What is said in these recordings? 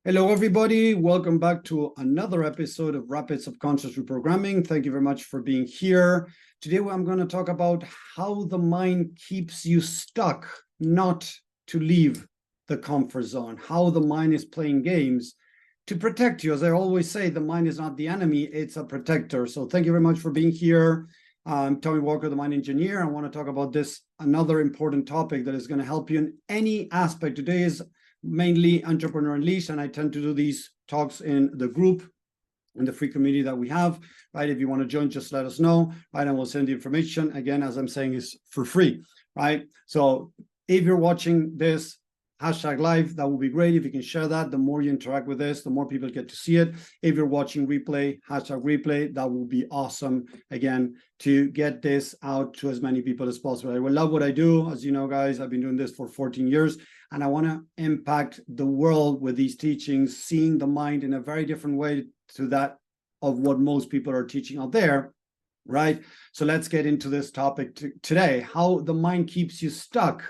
Hello, everybody. Welcome back to another episode of Rapid Subconscious Reprogramming. Thank you very much for being here. Today, I'm going to talk about how the mind keeps you stuck, not to leave the comfort zone, how the mind is playing games to protect you. As I always say, the mind is not the enemy, it's a protector. So thank you very much for being here. I'm Tommy Walker, the Mind Engineer. I want to talk about another important topic that is going to help you in any aspect. Today is mainly Entrepreneur Unleashed, and I tend to do these talks in the group, in the free community that we have, right? If you want to join, just let us know, right? And we'll send the information. Again, as I'm saying, is for free, right? So if you're watching this #live, that would be great. If you can share that, the more you interact with this, the more people get to see it. If you're watching replay, #replay, that will be awesome, again, to get this out to as many people as possible. I will love what I do. As you know, guys, I've been doing this for 14 years, and I want to impact the world with these teachings, seeing the mind in a very different way to that of what most people are teaching out there, right? So let's get into this topic today, how the mind keeps you stuck.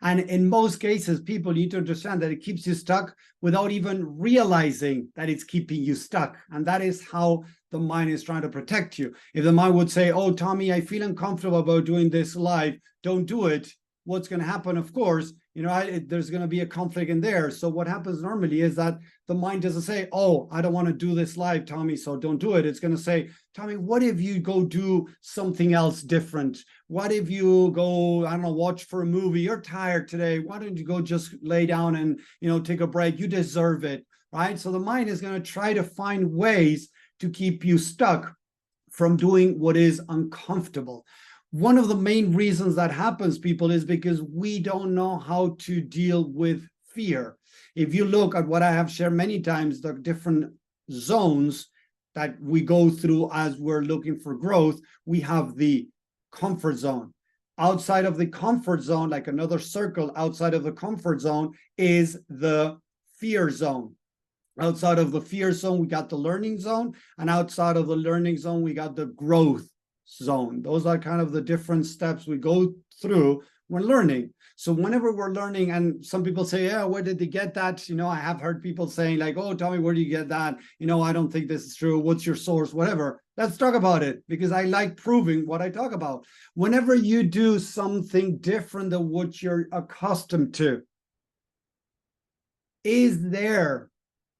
And in most cases, people need to understand that it keeps you stuck without even realizing that it's keeping you stuck. And that is how the mind is trying to protect you. If the mind would say, oh, Tommy, I feel uncomfortable about doing this live, don't do it. What's going to happen, of course, there's going to be a conflict in there. So what happens normally is that the mind doesn't say, oh, I don't want to do this live, Tommy, so don't do it. It's going to say, Tommy, what if you go do something else different? What if you go, I don't know, watch for a movie? You're tired today. Why don't you go just lay down and, take a break? You deserve it, right? So the mind is going to try to find ways to keep you stuck from doing what is uncomfortable. One of the main reasons that happens, people, is because we don't know how to deal with fear. If you look at what I have shared many times, the different zones that we go through as we're looking for growth, we have the comfort zone. Outside of the comfort zone, like another circle outside of the comfort zone, is the fear zone. Outside of the fear zone, we got the learning zone, and outside of the learning zone, we got the growth zone. Those are kind of the different steps we go through when learning. So whenever we're learning, and some people say, yeah, where did they get that? I have heard people saying like, oh, Tommy, where do you get that? I don't think this is true. What's your source? Whatever. Let's talk about it, because I like proving what I talk about. Whenever you do something different than what you're accustomed to, is there,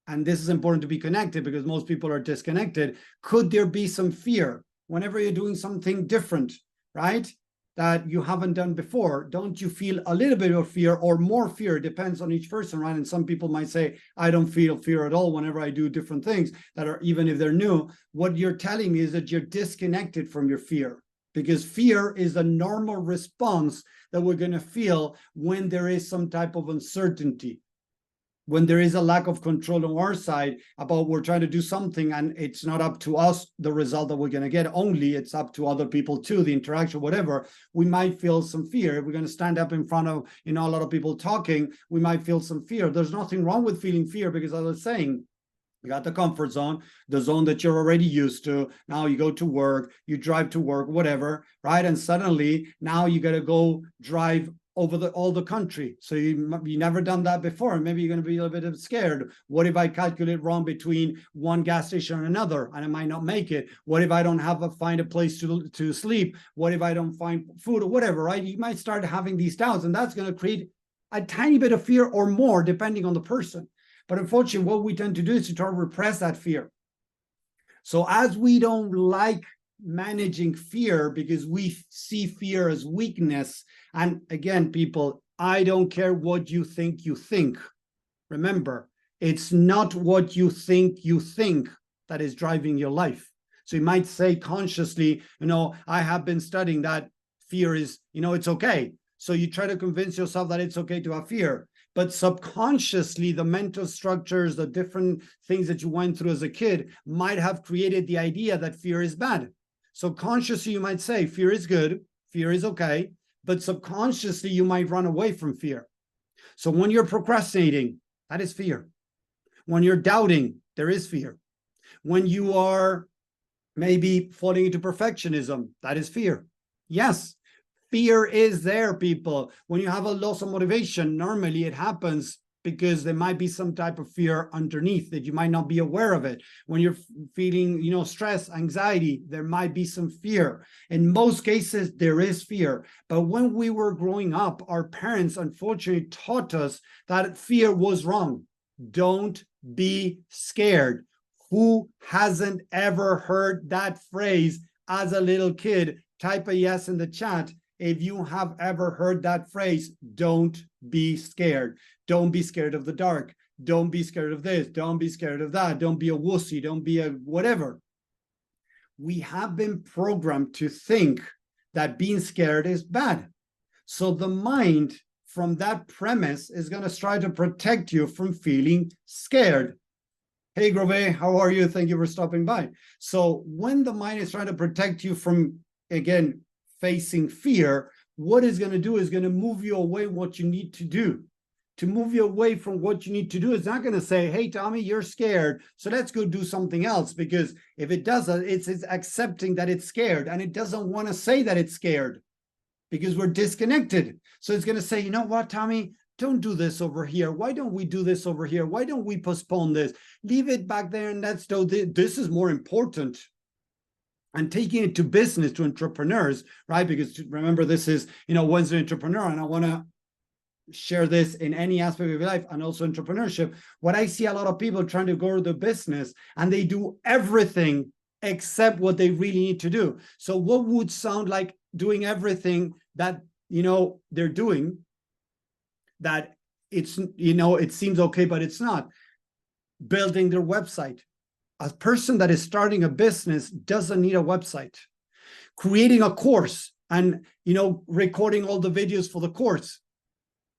and this is important to be connected because most people are disconnected, could there be some fear? Whenever you're doing something different, right, that you haven't done before, don't you feel a little bit of fear or more fear? It depends on each person, right? And some people might say, I don't feel fear at all whenever I do different things that are, even if they're new. What you're telling me is that you're disconnected from your fear, because fear is a normal response that we're going to feel when there is some type of uncertainty, when there is a lack of control on our side about we're trying to do something and it's not up to us, the result that we're going to get, only it's up to other people too, the interaction, whatever, we might feel some fear. If we're going to stand up in front of, a lot of people talking, we might feel some fear. There's nothing wrong with feeling fear, because as I was saying, you got the comfort zone, the zone that you're already used to. Now you go to work, you drive to work, whatever, right? And suddenly now you got to go drive over all the country. So you never done that before. Maybe you're going to be a little bit scared. What if I calculate wrong between one gas station and another, and I might not make it? What if I don't find a place to sleep? What if I don't find food or whatever, right? You might start having these doubts, and that's going to create a tiny bit of fear or more, depending on the person. But unfortunately, what we tend to do is to try to repress that fear. So as we don't like managing fear because we see fear as weakness, and again, people, I don't care what you think you think. Remember, it's not what you think that is driving your life. So you might say consciously, I have been studying that fear is, it's okay. So you try to convince yourself that it's okay to have fear. But subconsciously, the mental structures, the different things that you went through as a kid might have created the idea that fear is bad. So consciously, you might say fear is good, fear is okay, but subconsciously, you might run away from fear. So when you're procrastinating, that is fear. When you're doubting, there is fear. When you are maybe falling into perfectionism, that is fear. Yes, fear is there, people. When you have a loss of motivation, normally it happens because there might be some type of fear underneath that you might not be aware of it. When you're feeling, stress, anxiety, there might be some fear. In most cases, there is fear. But when we were growing up, our parents unfortunately taught us that fear was wrong. Don't be scared. Who hasn't ever heard that phrase as a little kid? Type a yes in the chat if you have ever heard that phrase. Don't be scared. Don't be scared of the dark. Don't be scared of this. Don't be scared of that. Don't be a wussy. Don't be a whatever. We have been programmed to think that being scared is bad. So the mind, from that premise, is going to try to protect you from feeling scared. Hey, Grove, how are you? Thank you for stopping by. So when the mind is trying to protect you from, again, facing fear, what it's going to do is going to move you away what you need to do. To move you away from what you need to do, it's not going to say, hey, Tommy, you're scared, so let's go do something else. Because if it does that, it's accepting that it's scared, and it doesn't want to say that it's scared because we're disconnected. So it's going to say, you know what, Tommy, don't do this over here. Why don't we do this over here? Why don't we postpone this? Leave it back there, and let's do this is more important. And taking it to business, to entrepreneurs, right? Because remember, this is, Wednesday Entrepreneur, and I want to share this in any aspect of your life, and also entrepreneurship. What I see a lot of people trying to go to the business, and they do everything except what they really need to do. So what would sound like doing everything that, they're doing, that it's, it seems okay, but it's not. Building their website. A person that is starting a business doesn't need a website. Creating a course and, recording all the videos for the course,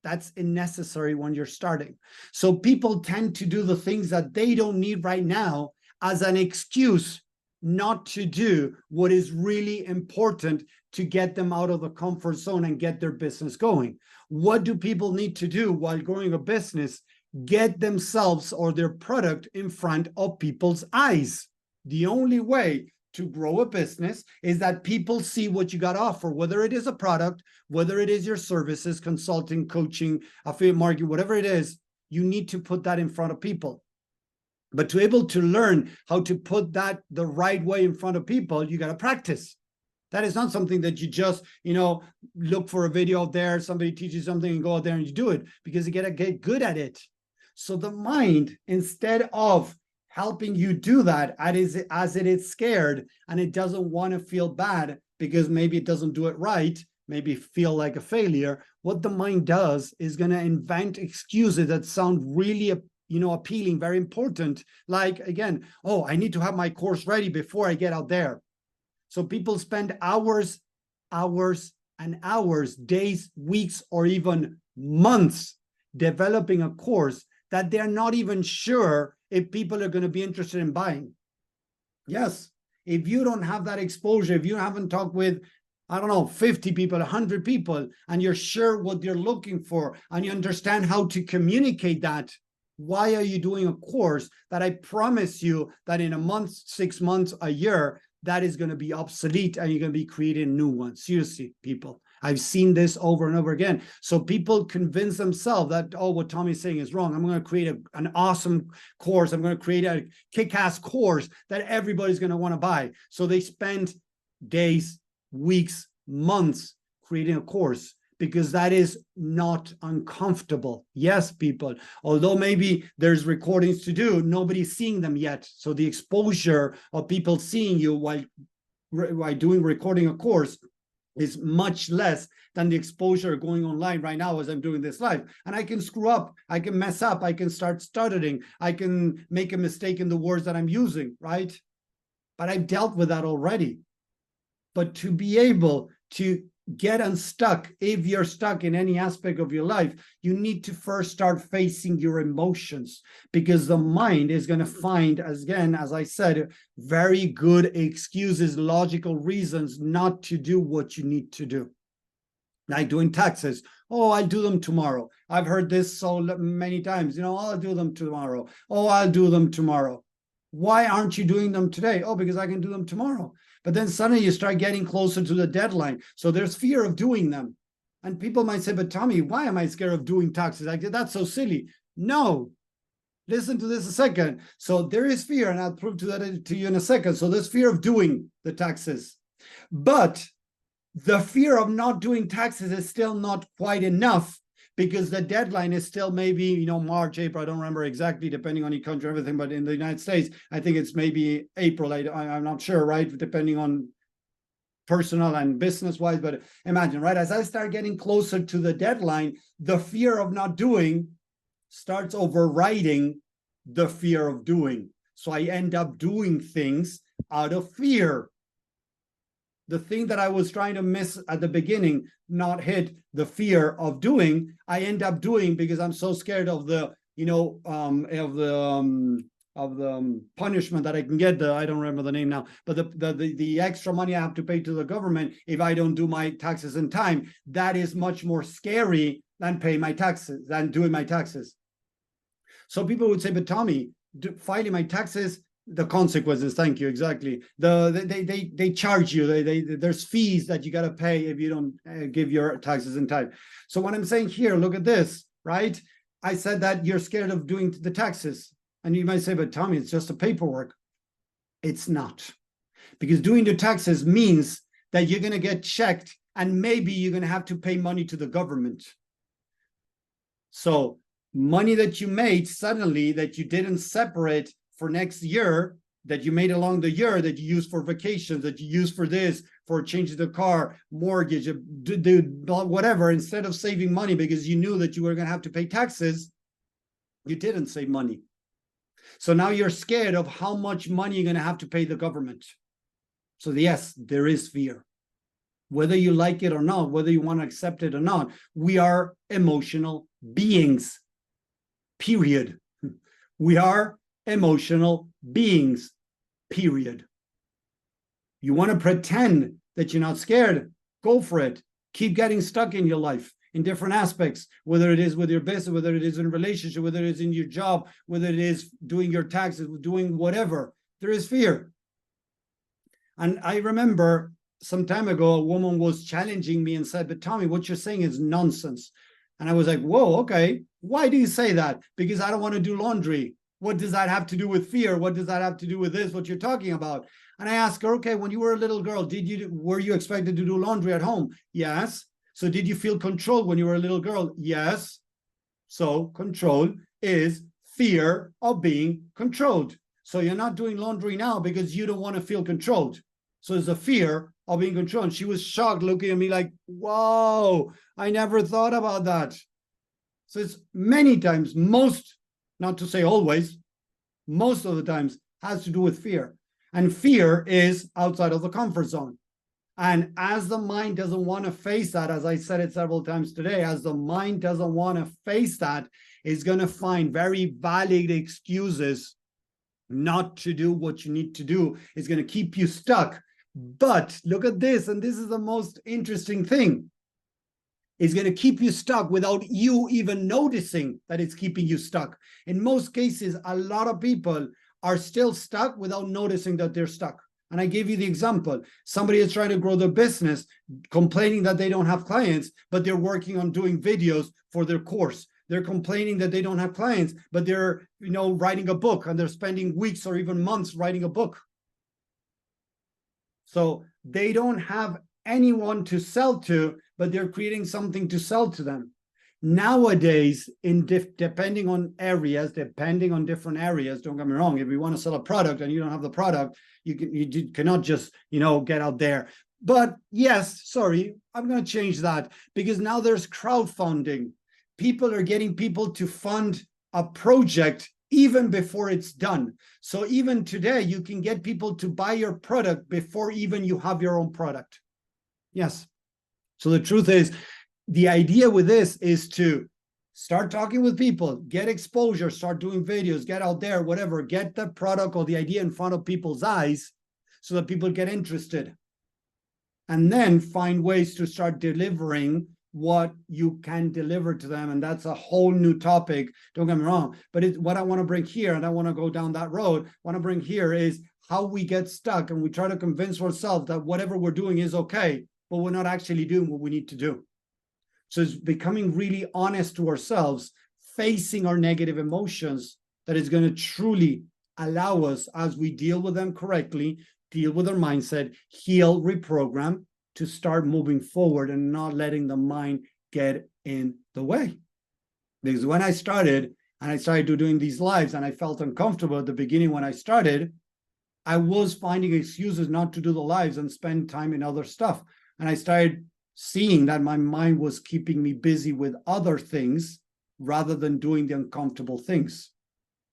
that's unnecessary when you're starting. So people tend to do the things that they don't need right now as an excuse not to do what is really important to get them out of the comfort zone and get their business going. What do people need to do while growing a business? Get themselves or their product in front of people's eyes. The only way to grow a business is that people see what you got to offer, whether it is a product, whether it is your services, consulting, coaching, affiliate marketing, whatever it is. You need to put that in front of people. But to be able to learn how to put that the right way in front of people, you got to practice. That is not something that you just, look for a video out there, somebody teaches something and go out there and you do it, because you got to get good at it. So the mind, instead of helping you do that, as it is scared and it doesn't want to feel bad because maybe it doesn't do it right, maybe feel like a failure, what the mind does is going to invent excuses that sound really appealing, very important. Like, again, oh, I need to have my course ready before I get out there. So people spend hours and hours, days, weeks, or even months developing a course that they're not even sure if people are going to be interested in buying. Yes, if you don't have that exposure, if you haven't talked with, 50 people, 100 people, and you're sure what you're looking for, and you understand how to communicate that, why are you doing a course that I promise you that in a month, 6 months, a year, that is going to be obsolete and you're going to be creating new ones? Seriously, people. I've seen this over and over again. So people convince themselves that, oh, what Tommy's saying is wrong. I'm going to create an awesome course. I'm going to create a kick-ass course that everybody's going to want to buy. So they spend days, weeks, months creating a course because that is not uncomfortable. Yes, people, although maybe there's recordings to do, nobody's seeing them yet. So the exposure of people seeing you while recording a course is much less than the exposure going online right now as I'm doing this live. And I can screw up, I can mess up, I can start stuttering, I can make a mistake in the words that I'm using, right? But I've dealt with that already. But to be able to get unstuck, if you're stuck in any aspect of your life, you need to first start facing your emotions, because the mind is going to find, again, as I said, very good excuses, logical reasons not to do what you need to do. Like doing taxes. Oh, I'll do them tomorrow. I've heard this so many times. I'll do them tomorrow. Oh, I'll do them tomorrow. Why aren't you doing them today? Oh, because I can do them tomorrow. But then suddenly you start getting closer to the deadline. So there's fear of doing them. And people might say, but Tommy, why am I scared of doing taxes? That's so silly. No. Listen to this a second. So there is fear, and I'll prove that to you in a second. So there's fear of doing the taxes. But the fear of not doing taxes is still not quite enough, because the deadline is still maybe, March, April. I don't remember exactly, depending on each country, everything. But in the United States, I think it's maybe April. I'm not sure, right? Depending on personal and business-wise. But imagine, right? As I start getting closer to the deadline, the fear of not doing starts overriding the fear of doing. So I end up doing things out of fear. The thing that I was trying to miss at the beginning, not hit the fear of doing, I end up doing because I'm so scared of the, punishment that I can get. I don't remember the name now, but the extra money I have to pay to the government if I don't do my taxes in time. That is much more scary than paying my taxes, than doing my taxes. So people would say, but Tommy, filing my taxes, the consequences, thank you, exactly. They charge you, there's fees that you got to pay if you don't give your taxes in time. So what I'm saying here, look at this, right? I said that you're scared of doing the taxes. And you might say, but Tommy, it's just a paperwork. It's not. Because doing the taxes means that you're going to get checked, and maybe you're going to have to pay money to the government. So money that you made suddenly that you didn't separate for next year, that you made along the year, that you use for vacations, that you use for this, for changing the car, mortgage, whatever, instead of saving money because you knew that you were going to have to pay taxes, you didn't save money. So now you're scared of how much money you're going to have to pay the government. So yes, there is fear. Whether you like it or not, whether you want to accept it or not, we are emotional beings, period. We are emotional beings, period. You want to pretend that you're not scared, go for it. Keep getting stuck in your life in different aspects, whether it is with your business, whether it is in a relationship, whether it is in your job, whether it is doing your taxes, doing whatever. There is fear. And I remember some time ago, a woman was challenging me and said, but Tommy, what you're saying is nonsense. And I was like, whoa, okay. Why do you say that? Because I don't want to do laundry. What does that have to do with fear? What does that have to do with this, what you're talking about? And I asked her, okay, when you were a little girl, were you expected to do laundry at home? Yes. So did you feel controlled when you were a little girl? Yes. So control is fear of being controlled. So you're not doing laundry now because you don't want to feel controlled. So it's a fear of being controlled. And she was shocked, looking at me like, whoa, I never thought about that. So it's many times, not to say always, most of the times has to do with fear. And fear is outside of the comfort zone. And as the mind doesn't want to face that, as I said it several times today, as the mind doesn't want to face that, it's going to find very valid excuses not to do what you need to do. It's going to keep you stuck. But look at this, and this is the most interesting thing. It's going to keep you stuck without you even noticing that it's keeping you stuck. In most cases, a lot of people are still stuck without noticing that they're stuck. And I gave you the example. Somebody is trying to grow their business, complaining that they don't have clients, but they're working on doing videos for their course. They're complaining that they don't have clients, but they're, writing a book, and they're spending weeks or even months writing a book. So they don't have anyone to sell to, but they're creating something to sell to them. Nowadays, depending on different areas, don't get me wrong, if you want to sell a product and you don't have the product, you cannot just, get out there. But yes, sorry, I'm going to change that, because now there's crowdfunding. People are getting people to fund a project even before it's done. So even today, you can get people to buy your product before even you have your own product. Yes. So the truth is, the idea with this is to start talking with people, get exposure, start doing videos, get out there, whatever, get the product or the idea in front of people's eyes so that people get interested. And then find ways to start delivering what you can deliver to them. And that's a whole new topic. Don't get me wrong. But what I want to bring here, and I want to go down that road, want to bring here is how we get stuck and we try to convince ourselves that whatever we're doing is okay, but we're not actually doing what we need to do. So it's becoming really honest to ourselves, facing our negative emotions that is going to truly allow us, as we deal with them correctly, deal with our mindset, heal, reprogram, to start moving forward and not letting the mind get in the way. Because when I started doing these lives and I felt uncomfortable at the beginning when I started, I was finding excuses not to do the lives and spend time in other stuff. And I started seeing that my mind was keeping me busy with other things rather than doing the uncomfortable things.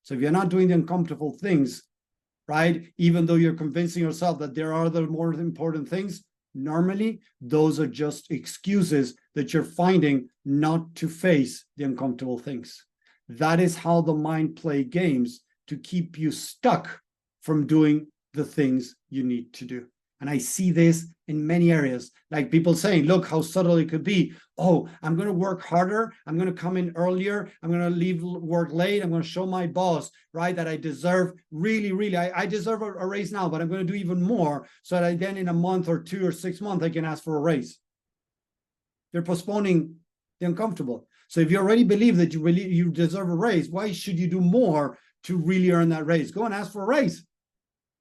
So if you're not doing the uncomfortable things, right, even though you're convincing yourself that there are other more important things, normally those are just excuses that you're finding not to face the uncomfortable things. That is how the mind plays games to keep you stuck from doing the things you need to do. And I see this in many areas, like people saying, look how subtle it could be. Oh, I'm going to work harder. I'm going to come in earlier. I'm going to leave work late. I'm going to show my boss, right, that I deserve really, I deserve a raise now, but I'm going to do even more so that then in a month or 2 or 6 months, I can ask for a raise. They're postponing the uncomfortable. So if you already believe that you deserve a raise, why should you do more to really earn that raise? Go and ask for a raise.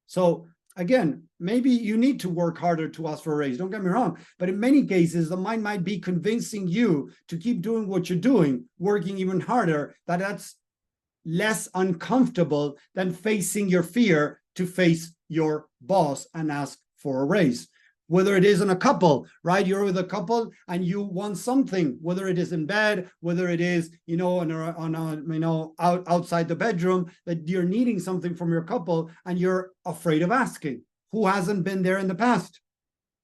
So again, maybe you need to work harder to ask for a raise. Don't get me wrong. But in many cases, the mind might be convincing you to keep doing what you're doing, working even harder, that's less uncomfortable than facing your fear to face your boss and ask for a raise. Whether it is in a couple, right? You're with a couple and you want something, whether it is in bed, whether it is, outside the bedroom, that you're needing something from your couple and you're afraid of asking. Who hasn't been there in the past?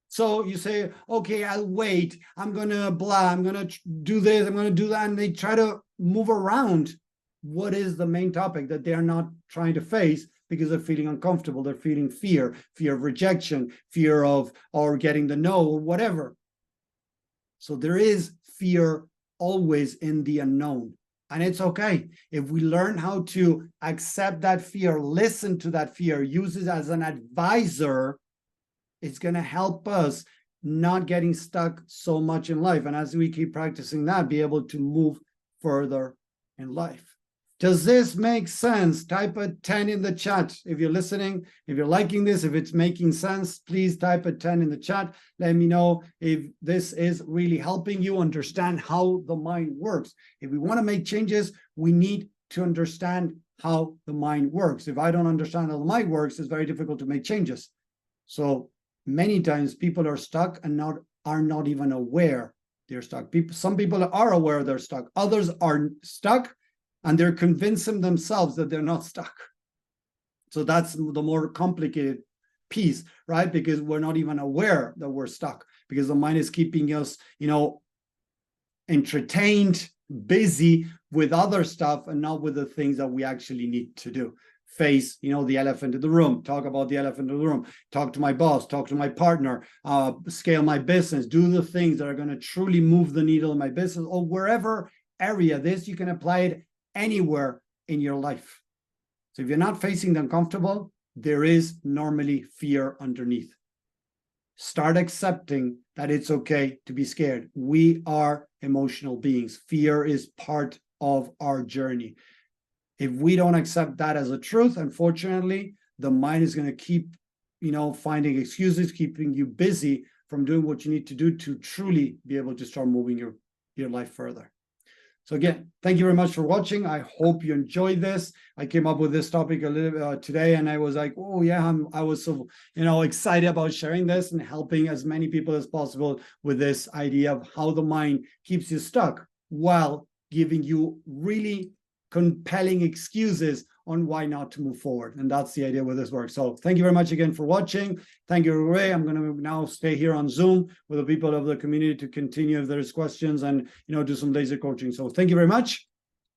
So you say, okay, I'll wait. I'm going to I'm going to do this. I'm going to do that. And they try to move around what is the main topic that they're not trying to face, because they're feeling uncomfortable. They're feeling fear of rejection, fear of, or getting the no, or whatever. So there is fear always in the unknown. And it's okay. If we learn how to accept that fear, listen to that fear, use it as an advisor, it's going to help us not getting stuck so much in life. And as we keep practicing that, be able to move further in life. Does this make sense? Type a 10 in the chat. If you're listening, if you're liking this, if it's making sense, please type a 10 in the chat. Let me know if this is really helping you understand how the mind works. If we want to make changes, we need to understand how the mind works. If I don't understand how the mind works, it's very difficult to make changes. So many times people are stuck and are not even aware they're stuck. Some people are aware they're stuck. Others are stuck and they're convincing themselves that they're not stuck. So that's the more complicated piece, right? Because we're not even aware that we're stuck, because the mind is keeping us, entertained, busy with other stuff and not with the things that we actually need to do. Face, the elephant in the room, talk about the elephant in the room, talk to my boss, talk to my partner, scale my business, do the things that are going to truly move the needle in my business, or wherever area this, you can apply it anywhere in your life. So if you're not facing the uncomfortable, there is normally fear underneath. Start accepting that it's okay to be scared. We are emotional beings. Fear is part of our journey. If we don't accept that as a truth, unfortunately, the mind is going to keep, finding excuses, keeping you busy from doing what you need to do to truly be able to start moving your life further. So again, thank you very much for watching. I hope you enjoyed this. I came up with this topic a little today, and I was like, oh yeah, I was so excited about sharing this and helping as many people as possible with this idea of how the mind keeps you stuck while giving you really compelling excuses on why not to move forward. And that's the idea with this work. So thank you very much again for watching. Thank you, Ray. I'm going to now stay here on Zoom with the people of the community to continue if there's questions and, do some laser coaching. So thank you very much.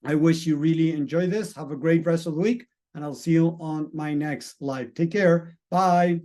I wish you really enjoy this. Have a great rest of the week, and I'll see you on my next live. Take care. Bye.